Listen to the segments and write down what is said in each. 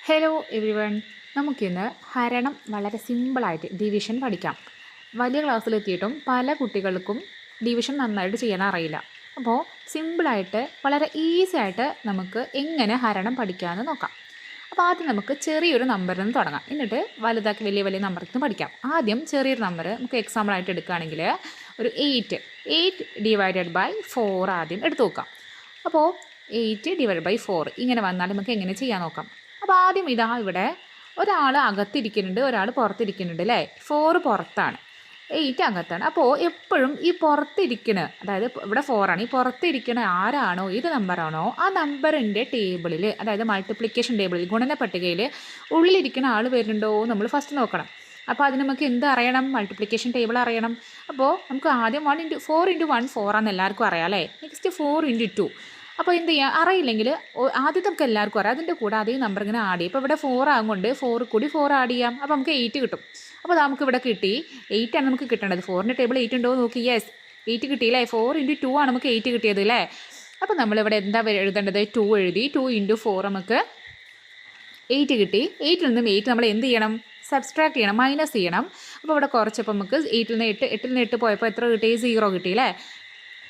Hello everyone. നമുക്കിന്ന് ഹരണം വളരെ സിമ്പിളായിട്ട് ഡിവിഷൻ പഠിക്കാം. വലിയ ക്ലാസ്സിലെത്തിയിട്ടും പല കുട്ടികൾക്കും ഡിവിഷൻ നന്നായിട്ട് ചെയ്യാൻ അറിയില്ല. അപ്പോൾ സിമ്പിളായിട്ട് വളരെ ഈസി ആയിട്ട് നമുക്ക് എങ്ങനെ ഹരണം പഠിക്കാമെന്ന് നോക്കാം. അപ്പോൾ ആദ്യം നമുക്ക് ചെറിയൊരു നമ്പറിൽ നിന്ന് തുടങ്ങാം, എന്നിട്ട് വലുതാക്കി വലിയ വലിയ നമ്പറിൽ നിന്ന് പഠിക്കാം. ആദ്യം ചെറിയൊരു നമ്പർ നമുക്ക് എക്സാമ്പിളായിട്ട് എടുക്കുകയാണെങ്കിൽ ഒരു 8 ഡിവൈഡഡ് ബൈ 4 ആദ്യം എടുത്തു നോക്കാം. അപ്പോൾ 8 ഡിവൈഡ് ബൈ 4 ഇങ്ങനെ വന്നാൽ നമുക്ക് എങ്ങനെ ചെയ്യാൻ നോക്കാം. അപ്പോൾ ആദ്യം ഇതാ ഇവിടെ ഒരാൾ അകത്തിരിക്കുന്നുണ്ട്, ഒരാൾ പുറത്തിരിക്കുന്നുണ്ട് അല്ലേ. 4 പുറത്താണ്, 8 അകത്താണ്. അപ്പോൾ എപ്പോഴും ഈ പുറത്തിരിക്കണ, അതായത് ഇവിടെ 4 ആണ്, ഈ പുറത്തിരിക്കണ ആരാണോ ഏത് നമ്പറാണോ ആ നമ്പറിൻ്റെ ടേബിളിൽ, അതായത് മൾട്ടിപ്ലിക്കേഷൻ ടേബിളിൽ ഗുണന പട്ടികയിൽ ഉള്ളിലിരിക്കുന്ന ആൾ വരുന്നുണ്ടോ നമ്മൾ ഫസ്റ്റ് നോക്കണം. അപ്പോൾ അതിന് നമുക്ക് എന്ത് അറിയണം? മൾട്ടിപ്ലിക്കേഷൻ ടേബിൾ അറിയണം. അപ്പോൾ നമുക്ക് ആദ്യം 4 ഇൻറ്റു 1 4 ആണെന്ന് എല്ലാവർക്കും അറിയാം അല്ലേ. Next 4 into 2. അപ്പോൾ എന്ത് ചെയ്യുക, അറിയില്ലെങ്കിൽ ആദ്യം നമുക്ക് എല്ലാവർക്കും അറിയാം, അതിൻ്റെ കൂടെ അതേ നമ്പർ ഇങ്ങനെ ആഡ് ചെയ്യും. ഇപ്പോൾ ഇവിടെ 4 ആകുകൊണ്ട് 4 കൂടി 4 ആഡ് ചെയ്യാം. അപ്പോൾ നമുക്ക് 8 കിട്ടും. അപ്പോൾ നമുക്ക് ഇവിടെ കിട്ടി 8 ആണ് നമുക്ക് കിട്ടേണ്ടത്. 4ൻ്റെ ടേബിൾ 8 ഉണ്ടോ നോക്കി. യെസ്, 8 കിട്ടിയില്ലേ. 4 ഇൻറ്റു 2 ആണ് നമുക്ക് 8 കിട്ടിയത് അല്ലേ. അപ്പോൾ നമ്മളിവിടെ എന്താ എഴുതേണ്ടത്? 2 എഴുതി. 2 ഇൻറ്റു 4 നമുക്ക് 8 കിട്ടി. 8ൽ നിന്നും 8 നമ്മൾ എന്ത് ചെയ്യണം? സബ്സ്ട്രാക്ട് ചെയ്യണം, മൈനസ് ചെയ്യണം. അപ്പോൾ ഇവിടെ കുറച്ചപ്പോൾ നമുക്ക് 8ൽ നിന്ന് 8 പോയപ്പോൾ എത്ര കിട്ടി? 0 കിട്ടിയില്ലേ.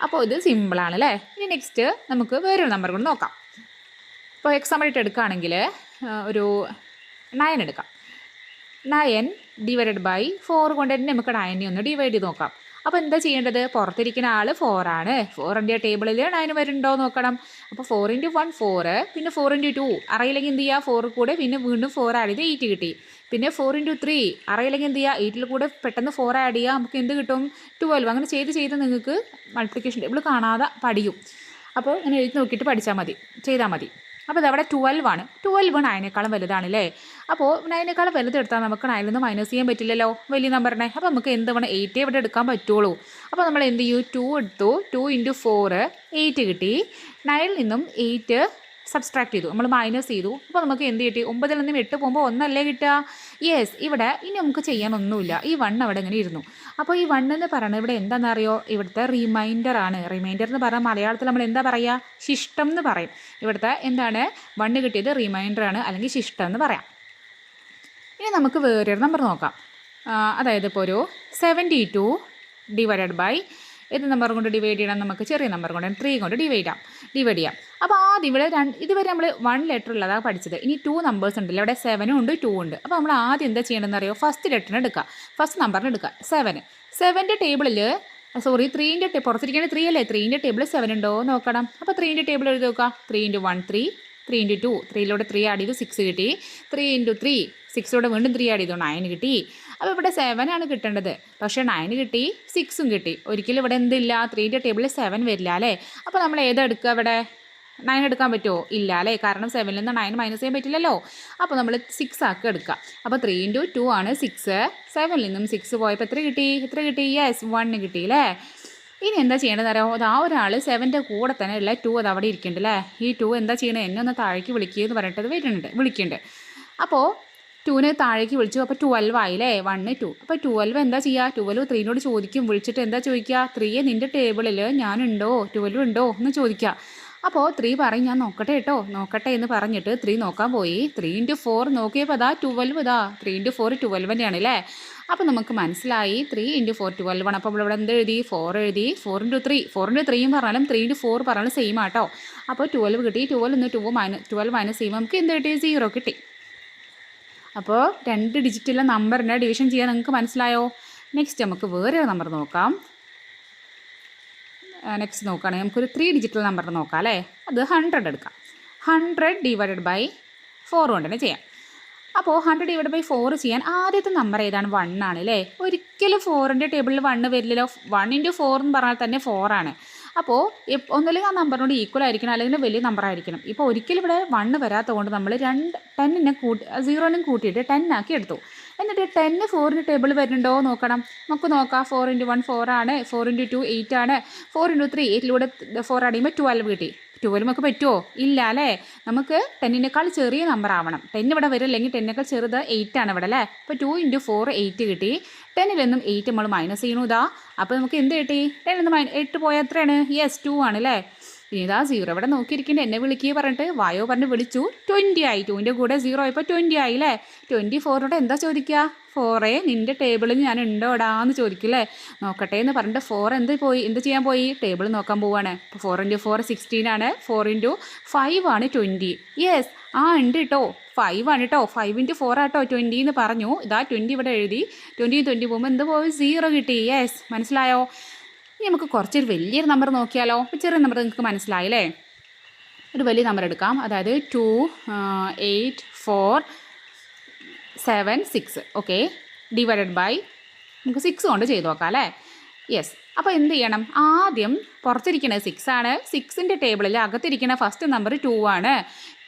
അപ്പോൾ ഇത് സിമ്പിളാണ് അല്ലേ. ഇനി നെക്സ്റ്റ് നമുക്ക് വേറൊരു നമ്പർ കൊണ്ട് നോക്കാം. ഇപ്പോൾ എക്സാമ്പിളായിട്ട് എടുക്കുകയാണെങ്കിൽ ഒരു 9 എടുക്കാം. 9 ഡിവൈഡഡ് ബൈ 4 കൊണ്ട് തന്നെ നമുക്ക് 9 ഒന്ന് ഡിവൈഡ് ചെയ്ത് നോക്കാം. അപ്പോൾ എന്താ ചെയ്യേണ്ടത്? പുറത്തിരിക്കുന്ന ആൾ 4 ആണ്. 4ൻ്റെ ടേബിളിൽ 9 വരുന്നുണ്ടോ നോക്കണം. അപ്പോൾ 4 ഇൻറ്റു 1 4, പിന്നെ 4 ഇൻറ്റു 2 അറിയില്ലെങ്കിൽ എന്ത് ചെയ്യുക? 4 കൂടെ പിന്നെ വീണ്ടും 4 ആഡ് ചെയ്ത് 8 കിട്ടി. പിന്നെ 4 ഇൻറ്റു 3 അറിയില്ലെങ്കിൽ എന്ത് ചെയ്യുക? 8ൽ കൂടെ പെട്ടെന്ന് 4 ആഡ് ചെയ്യുക, നമുക്ക് എന്ത് കിട്ടും? 12. അങ്ങനെ ചെയ്ത് നിങ്ങൾക്ക് മൾട്ടിപ്ലിക്കേഷൻ ടേബിൾ കാണാതെ പഠിക്കും. അപ്പോൾ ഇങ്ങനെ എഴുതി നോക്കിയിട്ട് ചെയ്താൽ മതി. അപ്പോൾ ഇതവിടെ 12 ആണ്. 12 9നേക്കാളും വലുതാണല്ലേ. അപ്പോൾ 9നേക്കാളും വലുതെടുത്താൽ നമുക്ക് 9ൽ നിന്ന് മൈനസ് ചെയ്യാൻ പറ്റില്ലല്ലോ വലിയ നമ്പറിനെ. അപ്പോൾ നമുക്ക് എന്ത് വേണം? 8 ഇവിടെ എടുക്കാൻ പറ്റുള്ളൂ. അപ്പോൾ നമ്മൾ എന്ത് ചെയ്യും? 2 എടുത്തു. 2 ഇൻറ്റു 4 8 കിട്ടി. 9ൽ നിന്നും 8 സബ്സ്ട്രാക്ട് ചെയ്തു, നമ്മൾ മൈനസ് ചെയ്തു. അപ്പോൾ നമുക്ക് എന്ത് കിട്ടി? 9ൽ നിന്നും 8 പോകുമ്പോൾ 1 അല്ലേ കിട്ടുക. യെസ്, ഇവിടെ ഇനി നമുക്ക് ചെയ്യാനൊന്നുമില്ല. ഈ 1 അവിടെ ഇങ്ങനെ ഇരുന്നു. അപ്പോൾ ഈ 1 എന്ന് പറയുന്നത് ഇവിടെ എന്താണെന്നറിയോ? ഇവിടുത്തെ റിമൈൻഡർ ആണ്. റിമൈൻഡർ എന്ന് പറഞ്ഞാൽ മലയാളത്തിൽ നമ്മൾ എന്താ പറയുക? ശിഷ്ടം എന്ന് പറയും. ഇവിടുത്തെ എന്താണ്? 1 കിട്ടിയത് റിമൈൻഡർ ആണ്, അല്ലെങ്കിൽ ശിഷ്ടം എന്ന് പറയാം. ഇനി നമുക്ക് വേറൊരു നമ്പർ നോക്കാം. അതായത് ഇപ്പോൾ ഒരു 72 ഡിവൈഡഡ് ബൈ ഏത് നമ്പർ കൊണ്ട് ഡിവൈഡ് ചെയ്യണം? നമുക്ക് ചെറിയ നമ്പർ കൊണ്ട് 3 കൊണ്ട് ഡിവൈഡ് ചെയ്യാം. അപ്പോൾ ആദ്യം ഇവിടെ ഇതുവരെ നമ്മൾ 1 ലെറ്റർ ഉള്ളതാണ് പഠിച്ചത്. ഇനി 2 നമ്പേഴ്സ് ഉണ്ടല്ലോ, ഇവിടെ 7 ഉണ്ട് 2 ഉണ്ട്. അപ്പോൾ നമ്മൾ ആദ്യം എന്താ ചെയ്യണമെന്ന് അറിയോ? ഫസ്റ്റ് ലെറ്ററിന് എടുക്കുക, ഫസ്റ്റ് നമ്പറിന് എടുക്കുക. 7ൻ്റെ ടേബിളിൽ 3ൻ്റെ പുറത്തിരിക്കേണ്ട 3 അല്ലേ. 3ൻ്റെ ടേബിൾ 7 ഉണ്ടോ നോക്കണം. അപ്പോൾ 3ൻ്റെ ടേബിൾ എഴുതി നോക്കുക. 3 ഇൻറ്റു 1 3, 3 ഇൻറ്റു 2 3യിലൂടെ 3 ആഡ് ചെയ്തു 6 കിട്ടി. 3 ഇൻറ്റു 3 6ലൂടെ വീണ്ടും 3 ആഡ് ചെയ്തു 9 കിട്ടി. അപ്പോൾ ഇവിടെ 7 ആണ് കിട്ടേണ്ടത്, പക്ഷേ 9 കിട്ടി, 6ഉം കിട്ടി. ഒരിക്കലും ഇവിടെ എന്തില്ല? 3ൻ്റെ ടേബിളിൽ 7 വരില്ല അല്ലേ. അപ്പോൾ നമ്മൾ ഏതെടുക്കുക? ഇവിടെ 9 എടുക്കാൻ പറ്റുമോ? ഇല്ല അല്ലേ, കാരണം 7ൽ നിന്ന് 9 മൈനസ് ചെയ്യാൻ പറ്റില്ലല്ലോ. അപ്പോൾ നമ്മൾ 6 ആക്കി എടുക്കുക. അപ്പോൾ 3 ഇൻറ്റു 2 ആണ് 6. 7ൽ നിന്നും 6 പോയപ്പോൾ എത്ര കിട്ടി? യെസ്, 1 കിട്ടി അല്ലേ. ഇനി എന്താ ചെയ്യേണ്ടത് അറിയാമോ? അത് ആ ഒരാൾ 7ൻ്റെ കൂടെ തന്നെ ഉള്ള 2 അത് അവിടെ ഇരിക്കുന്നുണ്ട് അല്ലേ. ഈ 2 എന്താ ചെയ്യണത്? എന്നെ ഒന്ന് താഴേക്ക് വിളിക്കുക എന്ന് പറഞ്ഞിട്ട് വിളിക്കുന്നുണ്ട്. അപ്പോൾ 2നെ താഴേക്ക് വിളിച്ചു. അപ്പോൾ 12 ആയില്ലേ. 1 2. അപ്പോൾ 12 എന്താ ചെയ്യുക? 12 3നോട് ചോദിക്കും. വിളിച്ചിട്ട് എന്താ ചോദിക്കുക? 3 നിൻ്റെ ടേബിളിൽ ഞാനുണ്ടോ? 12 ഉണ്ടോ എന്ന് ചോദിക്കുക. അപ്പോൾ 3 പറയും ഞാൻ നോക്കട്ടെ എന്ന് പറഞ്ഞിട്ട് 3 നോക്കാൻ പോയി. 3 ഇൻറ്റു 4 നോക്കിയപ്പോൾ അതാ 12 ഇതാ. 3 ഇൻറ്റു 4 12 തന്നെയാണ് അല്ലേ. അപ്പോൾ നമുക്ക് മനസ്സിലായി 3 ഇൻറ്റു 4 12 ആണ്. അപ്പോൾ ഇവിടെ എന്ത് എഴുതി? 4 എഴുതി. 4 ഇൻറ്റു 3 പറഞ്ഞാലും 3 ഇൻറ്റു 4 പറഞ്ഞാലും സെയിം ആട്ടോ. അപ്പോൾ 12 കിട്ടി. 12 നിന്ന് 12 മൈനസ് ചെയ്യുമ്പോൾ നമുക്ക് എന്ത് കിട്ടി? 0 കിട്ടി. അപ്പോൾ 2 ഡിജിറ്റുള്ള നമ്പറിനെ ഡിവിഷൻ ചെയ്യാൻ നിങ്ങൾക്ക് മനസ്സിലായോ? നെക്സ്റ്റ് നമുക്ക് വേറൊരു നമ്പർ നോക്കാം. നെക്സ്റ്റ് നോക്കുകയാണെങ്കിൽ നമുക്കൊരു 3 ഡിജിറ്റൽ നമ്പർ നോക്കാം അല്ലേ. അത് 100 എടുക്കാം. 100 ഡിവൈഡഡ് ബൈ 4 കൊണ്ട് തന്നെ ചെയ്യാം. അപ്പോൾ 100 ഡിവൈഡ് ബൈ 4 ചെയ്യാൻ ആദ്യത്തെ നമ്പർ ഏതാണ്? 1 ആണ് അല്ലേ. ഒരിക്കലും 4ൻ്റെ ടേബിളിൽ 1 വരില്ലല്ലോ. 1 ഇൻറ്റു 4 എന്ന് പറഞ്ഞാൽ തന്നെ 4 ആണ്. അപ്പോൾ ഒന്നുമില്ലെങ്കിൽ ആ നമ്പറിനോട് ഈക്വൽ ആയിരിക്കണം, അല്ലെങ്കിൽ വലിയ നമ്പർ ആയിരിക്കണം. ഇപ്പോൾ ഒരിക്കലും ഇവിടെ 1 വരാത്തത് കൊണ്ട് നമ്മൾ 0നും കൂട്ടിയിട്ട് 10 ആക്കി എടുത്തു. എന്നിട്ട് 10 4ൻ്റെ ടേബിൾ വരുന്നുണ്ടോ നോക്കണം. നമുക്ക് നോക്കാം. 4 ഇൻറ്റു 1 4 ആണ്. 4 ഇൻറ്റു 2 8 ആണ്. 4 ഇൻറ്റു 3 8ലൂടെ 4 ആഡ് ചെയ്യുമ്പോൾ 12 കിട്ടി. 12 നമുക്ക് പറ്റുമോ? ഇല്ല അല്ലേ. നമുക്ക് 10നേക്കാൾ ചെറിയ നമ്പർ ആവണം. 10 ഇവിടെ വരില്ലെങ്കിൽ 10നേക്കാൾ ചെറുത് 8 ആണ് ഇവിടെ അല്ലേ. അപ്പോൾ 2 ഇൻറ്റു 4 8 കിട്ടി. 10ൽ നിന്നും 8 നമ്മൾ മൈനസ് ചെയ്യണു ഇതാ. അപ്പോൾ നമുക്ക് എന്ത് കിട്ടി? 10ൽ നിന്ന് 8 പോയാൽ എത്രയാണ്? യെസ് 2 ആണ് അല്ലേ. ഇതാ 0 ഇവിടെ നോക്കിയിരിക്കേണ്ട എന്നെ വിളിക്കുക പറഞ്ഞിട്ട് വായോ പറഞ്ഞ് വിളിച്ചു. 20 ആയി. 2ൻ്റെ കൂടെ 0 ആയപ്പോൾ 20 ആയി അല്ലേ. 24നോട് എന്താ ചോദിക്കുക? 4 നിൻ്റെ ടേബിളിൽ ഞാൻ ഉണ്ടോടാന്ന് ചോദിക്കില്ലേ. നോക്കട്ടെ എന്ന് പറഞ്ഞിട്ട് 4 എന്ത് ചെയ്യാൻ പോയി? ടേബിൾ നോക്കാൻ പോവാണ്. അപ്പോൾ 4 × 4 16 ആണ്. 4 × 5 ആണ് 20. യെസ്, ഉണ്ട് കേട്ടോ, 5 ആണ് കേട്ടോ. 5 × 4 ആട്ടോ 20 എന്ന് പറഞ്ഞു. ഇതാ 20 ഇവിടെ എഴുതി. 20 പോകുമ്പോൾ എന്ത് പോയി? 0 കിട്ടി. യെസ്, മനസ്സിലായോ? ഇനി നമുക്ക് കുറച്ചൊരു വലിയൊരു നമ്പർ നോക്കിയാലോ. ചെറിയ നമ്പർ നിങ്ങൾക്ക് മനസ്സിലായില്ലേ. ഒരു വലിയ നമ്പർ എടുക്കാം. അതായത് 2 8 4 7 6. ഓക്കെ, ഡിവൈഡഡ് ബൈ നമുക്ക് 6 കൊണ്ട് ചെയ്ത് നോക്കാം അല്ലേ. യെസ്, അപ്പോൾ എന്ത് ചെയ്യണം? ആദ്യം പുറത്തിരിക്കുന്നത് 6 ആണ്. 6ൻ്റെ ടേബിളിൽ അകത്തിരിക്കുന്ന ഫസ്റ്റ് നമ്പർ 2 ആണ്.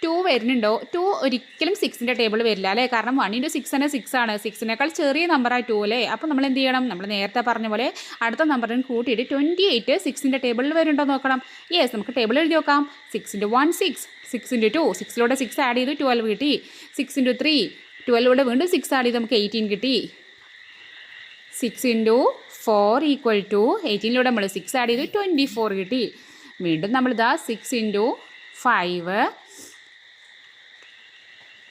2 വരുന്നുണ്ടോ? 2 ഒരിക്കലും 6ൻ്റെ ടേബിൾ വരില്ല അല്ലേ. കാരണം 1 × 6 തന്നെ 6 ആണ്. 6നേക്കാൾ ചെറിയ നമ്പറാണ് 2 അല്ലേ. അപ്പോൾ നമ്മൾ എന്ത് ചെയ്യണം? നമ്മൾ നേരത്തെ പറഞ്ഞ പോലെ അടുത്ത നമ്പറിന് കൂട്ടിയിട്ട് 28 6ൻ്റെ ടേബിളിൽ വരുന്നുണ്ടോ നോക്കണം. യെസ്, നമുക്ക് ടേബിൾ എഴുതി നോക്കാം. 6 × 1 6, 6 × 2 6ലൂടെ 6 ആഡ് ചെയ്ത് 12 കിട്ടി. 6 × 3 12ലൂടെ വീണ്ടും 6 ആഡ് ചെയ്ത് നമുക്ക് 18 കിട്ടി. 6 × 4 = 18ലൂടെ നമ്മൾ 6 ആഡ് ചെയ്ത് 24 കിട്ടി. വീണ്ടും നമ്മളിതാ 6 × 5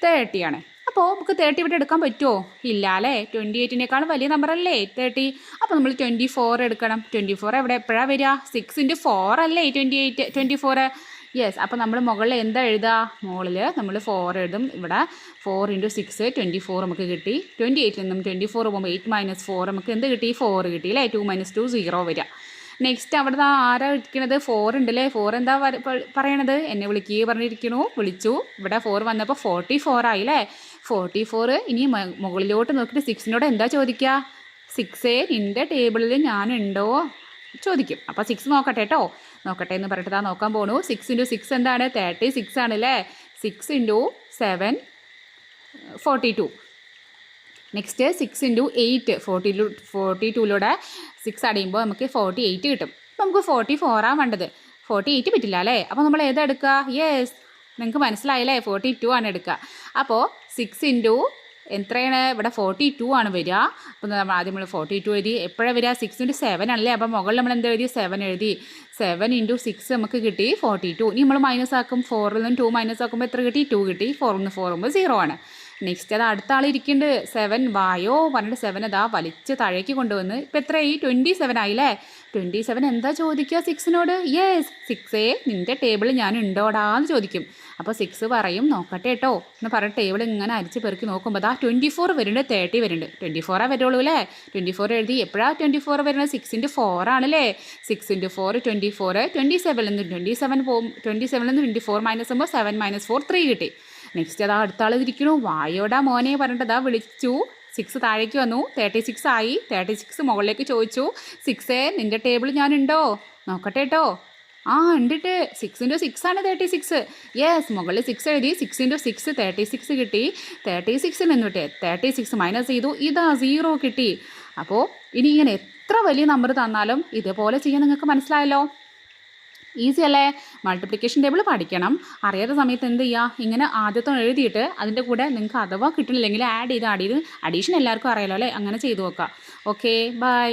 30 ആണ്. അപ്പോൾ നമുക്ക് 30 ഇവിടെ എടുക്കാൻ പറ്റുമോ? ഇല്ല അല്ലേ. 28നേക്കാളും വലിയ നമ്പറല്ലേ 30. അപ്പോൾ നമ്മൾ 24 എടുക്കണം. 24 എപ്പോഴാണ് വരിക? 6 × 4 അല്ലേ 24. യെസ്, അപ്പോൾ നമ്മൾ മുകളിൽ എന്താ എഴുതുക? മുകളിൽ നമ്മൾ 4 എഴുതും. ഇവിടെ 4 × 6 24 നമുക്ക് കിട്ടി. 28 നിന്നും 24 പോകുമ്പോൾ 8 - 4 നമുക്ക് എന്ത് കിട്ടി? 4 കിട്ടി അല്ലേ. 2 - 2 0 വരിക. നെക്സ്റ്റ് അവിടെ ആരാ ഇരിക്കണത്? 4 ഉണ്ടല്ലേ. 4 എന്താ പറയണത്? എന്നെ വിളിക്കുക പറഞ്ഞിരിക്കണു. വിളിച്ചു. ഇവിടെ 4 വന്നപ്പോൾ 44 ആയി അല്ലേ. 44. ഇനി മുകളിലോട്ട് നോക്കിയിട്ട് 6നോട് എന്താ ചോദിക്കുക? 6 നിൻ്റെ ടേബിളിൽ ഞാനുണ്ടോ ചോദിക്കും. അപ്പോൾ 6 നോക്കട്ടെ കേട്ടോ. നോക്കട്ടെ എന്ന് പറഞ്ഞിട്ട് നോക്കാൻ പോണു. 6 × 6 എന്താണ്? 36 ആണല്ലേ. 6 × 7 42. നെക്സ്റ്റ് 6 × 8 42ലൂടെ 6 അടിയുമ്പോൾ നമുക്ക് 48 കിട്ടും. അപ്പോൾ നമുക്ക് 44 വേണ്ടത്. 48 പറ്റില്ല അല്ലേ. അപ്പോൾ നമ്മൾ ഏതാ എടുക്കുക? യെസ്, നിങ്ങൾക്ക് മനസ്സിലായില്ലേ. 42 ആണ് എടുക്കുക. അപ്പോൾ 6 × എത്രയാണ്? ഇവിടെ 42 ആണ് വരിക. അപ്പോൾ നമ്മൾ ആദ്യം നമ്മൾ 42 എഴുതി. എപ്പോഴാണ് വരിക? 6 × 7 ആണല്ലേ. അപ്പോൾ മുകളിൽ നമ്മൾ എന്താ എഴുതി? 7 എഴുതി. 7 × 6 നമുക്ക് കിട്ടി 42. ഇനി നമ്മൾ മൈനസ് ആക്കും. 4ൽ നിന്ന് 2 മൈനസ് ആക്കുമ്പോൾ എത്ര കിട്ടി? 2 കിട്ടി. 4ൽ നിന്ന് 4 ആകുമ്പോൾ 0 ആണ്. നെക്സ്റ്റ് അത് അടുത്ത ആൾ ഇരിക്കുന്നുണ്ട്. 7 വായോ പറഞ്ഞിട്ട് 7 അതാ വലിച്ച് താഴേക്ക് കൊണ്ടുവന്ന് ഇപ്പോൾ എത്രയായി? 27 ആയില്ലേ. 27 എന്താ ചോദിക്കുക 6നോട്? യെസ്, 6 നിൻ്റെ ടേബിൾ ഞാൻ ഉണ്ടോടാന്ന് ചോദിക്കും. അപ്പോൾ 6 പറയും നോക്കട്ടെ കേട്ടോ എന്ന് പറഞ്ഞ ടേബിൾ ഇങ്ങനെ അരിച്ച് പെറുക്കി നോക്കുമ്പോൾ അതാ 24 വരുന്നുണ്ട്, 30 വരുന്നുണ്ട്. 24 വരുള്ളൂ അല്ലേ. 24 എഴുതി. എപ്പോഴാണ് 24 വരുന്നത്? 6 × 4 ആണല്ലേ. 6 × 4 24. 27ൽ നിന്ന് 27 പോകും. 27ൽ നിന്ന് 24 മൈനസ് ആകുമ്പോൾ 7 - 4 3 കിട്ടി. നെക്സ്റ്റ് അതാ അടുത്ത ആൾ ഇരിക്കണു. വായോടാ മോനെ പറഞ്ഞിട്ട് അതാ വിളിച്ചു. 6 താഴേക്ക് വന്നു. 36 ആയി. 36 മുകളിലേക്ക് ചോദിച്ചു. 6 നിൻ്റെ ടേബിൾ ഞാനുണ്ടോ നോക്കട്ടെ കേട്ടോ. ഉണ്ടിട്ട്. 6 × 6 ആണ് 36. യെസ്, മുകളിൽ 6 എഴുതി. 6 × 6 36 കിട്ടി. 36 നിന്നിട്ട് 36 മൈനസ് ചെയ്തു. ഇതാ 0 കിട്ടി. അപ്പോൾ ഇനി ഇങ്ങനെ എത്ര വലിയ നമ്പർ തന്നാലും ഇതുപോലെ ചെയ്യാൻ നിങ്ങൾക്ക് മനസ്സിലായല്ലോ. ഈസി അല്ലേ. മൾട്ടിപ്ലിക്കേഷൻ ടേബിൾ പഠിക്കണം. അറിയാത്ത സമയത്ത് എന്ത് ചെയ്യുക? ഇങ്ങനെ ആദ്യത്തെ എഴുതിയിട്ട് അതിൻ്റെ കൂടെ നിങ്ങൾക്ക് അഥവാ കിട്ടണില്ലെങ്കിൽ ആഡ് ചെയ്ത് അഡീഷൻ എല്ലാവർക്കും അറിയാലോ അല്ലേ. അങ്ങനെ ചെയ്തു നോക്കുക. Okay, by.